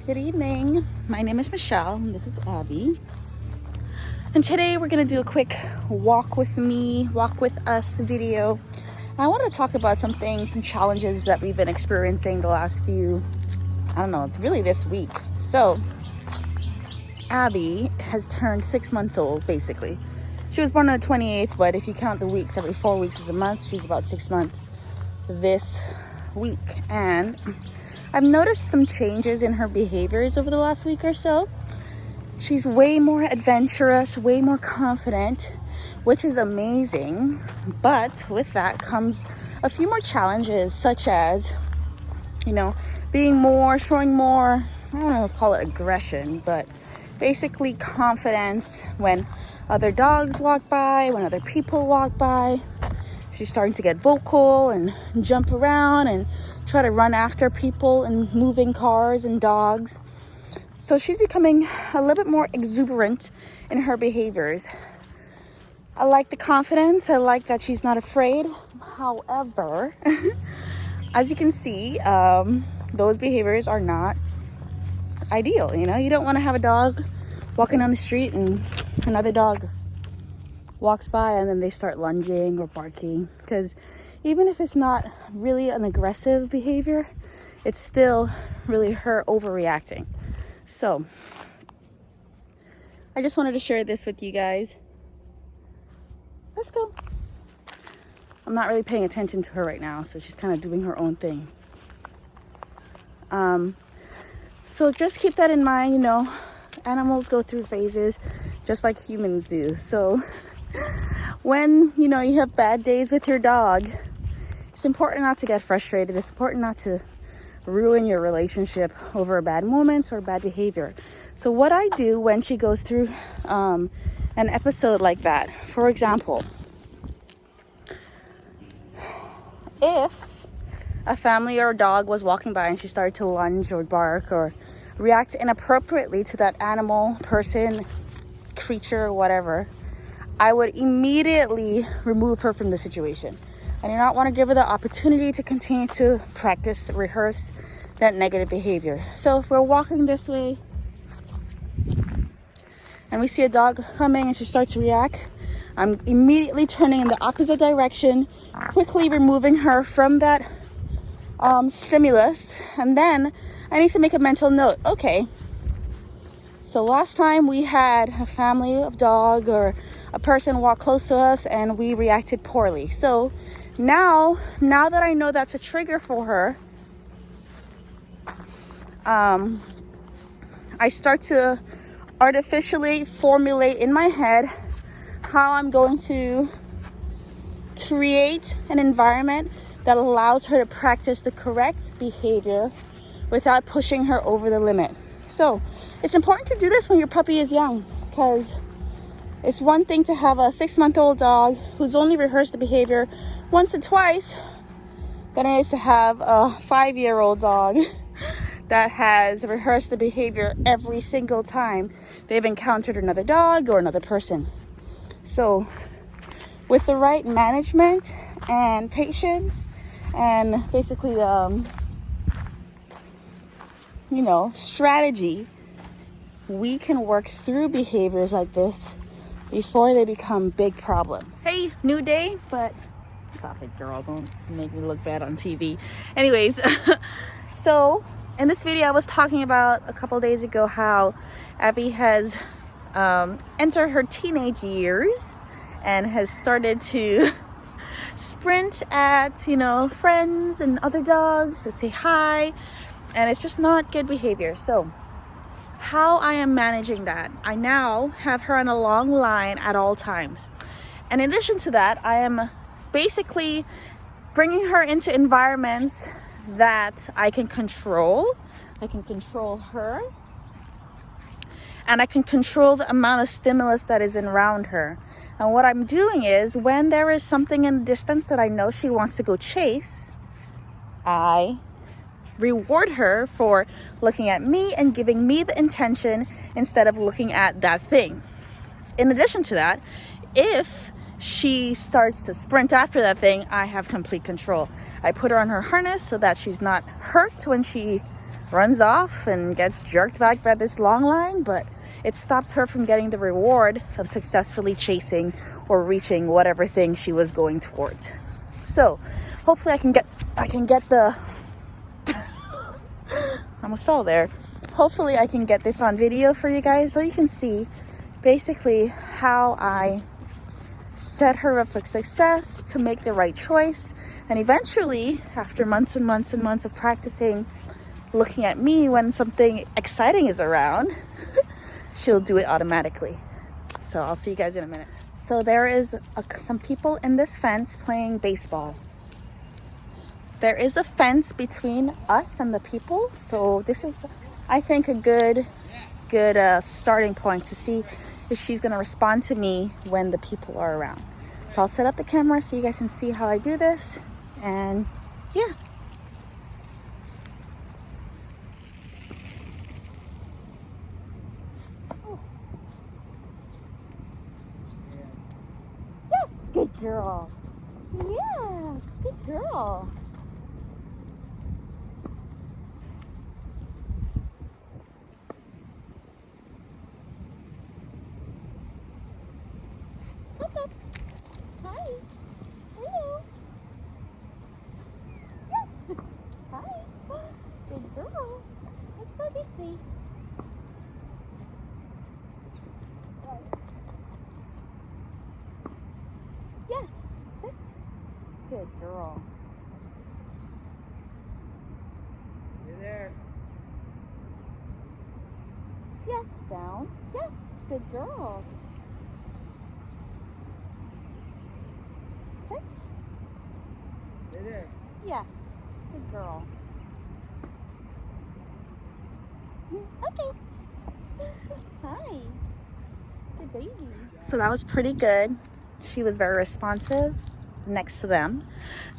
Good evening. My name is Michelle and this is Abby. And today we're going to do a quick walk with us video. I want to talk about some things, some challenges that we've been experiencing the last really this week. So, Abby has turned 6 months old, basically. She was born on the 28th, but if you count the weeks, every 4 weeks is a month. She's about 6 months this week. And I've noticed some changes in her behaviors over the last week or so. She's way more adventurous, way more confident, which is amazing. But with that comes a few more challenges, such as, showing more, I don't know if call it aggression, but basically confidence when other dogs walk by, when other people walk by. She's starting to get vocal and jump around and try to run after people and moving cars and dogs. So she's becoming a little bit more exuberant in her behaviors. I like the confidence. I like that she's not afraid. However, as you can see, those behaviors are not ideal. You don't want to have a dog walking down the street and another dog walks by and then they start lunging or barking, because even if it's not really an aggressive behavior, it's still really her overreacting. So I just wanted to share this with you guys. Let's go. I'm not really paying attention to her right now, so she's kind of doing her own thing. So just keep that in mind. Animals go through phases just like humans do. So when you have bad days with your dog, it's important not to get frustrated. It's important not to ruin your relationship over a bad moment or bad behavior. So what I do when she goes through an episode like that, for example, if a family or a dog was walking by and she started to lunge or bark or react inappropriately to that animal, person, creature, whatever, I would immediately remove her from the situation. I do not want to give her the opportunity to continue to rehearse that negative behavior. So if we're walking this way and we see a dog coming and she starts to react, I'm immediately turning in the opposite direction, quickly removing her from that stimulus. And then I need to make a mental note. Okay, so last time we had a family of dog or a person walk close to us and we reacted poorly. So now that I know that's a trigger for her, I start to artificially formulate in my head how I'm going to create an environment that allows her to practice the correct behavior without pushing her over the limit. So it's important to do this when your puppy is young, because it's one thing to have a 6-month-old dog who's only rehearsed the behavior once or twice, than it is to have a 5-year-old dog that has rehearsed the behavior every single time they've encountered another dog or another person. So with the right management and patience and basically, strategy, we can work through behaviors like this before they become big problems. Hey, new day, but stop it, girl. Don't make me look bad on TV. Anyways, so in this video, I was talking about a couple days ago how Abby has entered her teenage years and has started to sprint at, friends and other dogs to say hi. And it's just not good behavior. So how I am managing that, I now have her on a long line at all times. And in addition to that, I am basically bringing her into environments that I can control. I can control her. And I can control the amount of stimulus that is around her. And what I'm doing is, when there is something in the distance that I know she wants to go chase, I reward her for looking at me and giving me the intention instead of looking at that thing. In addition to that, if she starts to sprint after that thing, I have complete control. I put her on her harness so that she's not hurt when she runs off and gets jerked back by this long line, but it stops her from getting the reward of successfully chasing or reaching whatever thing she was going towards. So hopefully I can get the I almost fell there. Hopefully I can get this on video for you guys so you can see basically how I set her up for success to make the right choice. And eventually, after months and months and months of practicing looking at me when something exciting is around, she'll do it automatically. So I'll see you guys in a minute. So there is some people in this fence playing baseball. There is a fence between us and the people. So this is, I think, a good starting point to see if she's going to respond to me when the people are around. So I'll set up the camera so you guys can see how I do this. And yeah. Yes, good girl. Yes, good girl. Hi. Hello. Yes. Hi. Good girl. Let's go this way. Yes. Sit. Good girl. You there? Yes. Down. Yes. Good girl. Sit. Stay there. Yes. Good girl. Okay. Hi. Good baby. So that was pretty good. She was very responsive next to them.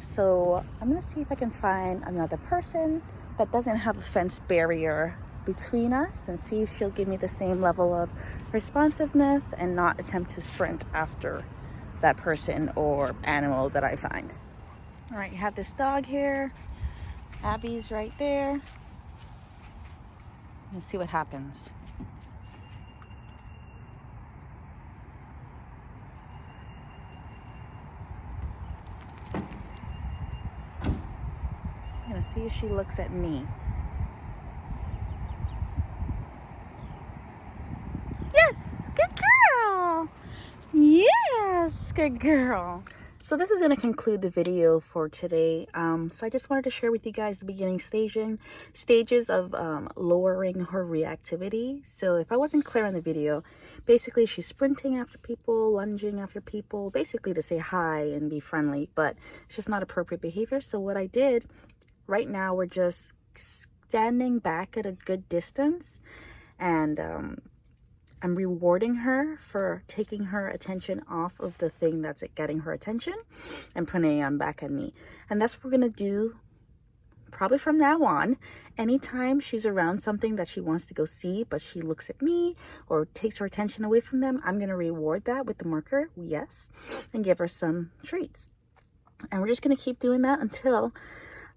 So I'm gonna see if I can find another person that doesn't have a fence barrier between us and see if she'll give me the same level of responsiveness and not attempt to sprint after that person or animal that I find. All right, you have this dog here. Abby's right there. Let's see what happens. I'm gonna see if she looks at me. Yes, good girl. Yes, good girl. So this is going to conclude the video for today. So I just wanted to share with you guys the beginning stages of lowering her reactivity. So if I wasn't clear in the video, basically she's sprinting after people, lunging after people, basically to say hi and be friendly, but it's just not appropriate behavior. So what I did, right now we're just standing back at a good distance, and I'm rewarding her for taking her attention off of the thing that's getting her attention and putting it on back at me. And that's what we're going to do probably from now on. Anytime she's around something that she wants to go see, but she looks at me or takes her attention away from them, I'm going to reward that with the marker, yes, and give her some treats. And we're just going to keep doing that until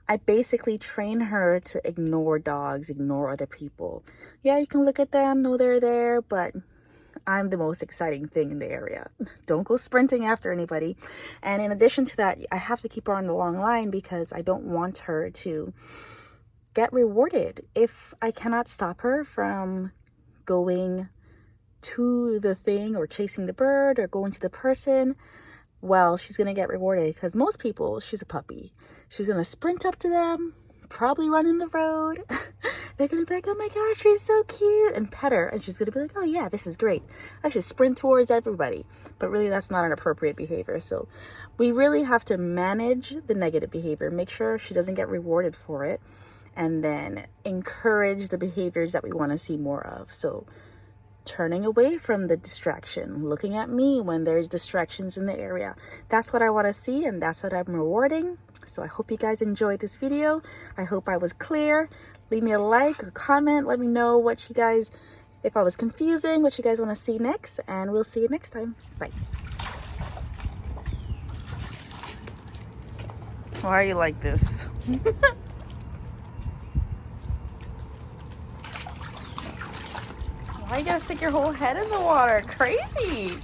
I basically train her to ignore dogs, ignore other people. Yeah, you can look at them, know they're there, but I'm the most exciting thing in the area. Don't go sprinting after anybody. And in addition to that, I have to keep her on the long line because I don't want her to get rewarded. If I cannot stop her from going to the thing or chasing the bird or going to the person, well, she's going to get rewarded because most people, she's a puppy. She's going to sprint up to them, probably run in the road. They're going to be like, oh my gosh, you're so cute, and pet her. And she's going to be like, oh yeah, this is great. I should sprint towards everybody. But really, that's not an appropriate behavior. So we really have to manage the negative behavior, make sure she doesn't get rewarded for it, and then encourage the behaviors that we want to see more of. So turning away from the distraction, looking at me when there's distractions in the area. That's what I want to see, and that's what I'm rewarding. So I hope you guys enjoyed this video. I hope I was clear. Leave me a like, a comment. Let me know what you guys, if I was confusing, what you guys want to see next, and we'll see you next time. Bye. Why are you like this? Why you gotta stick your whole head in the water? Crazy.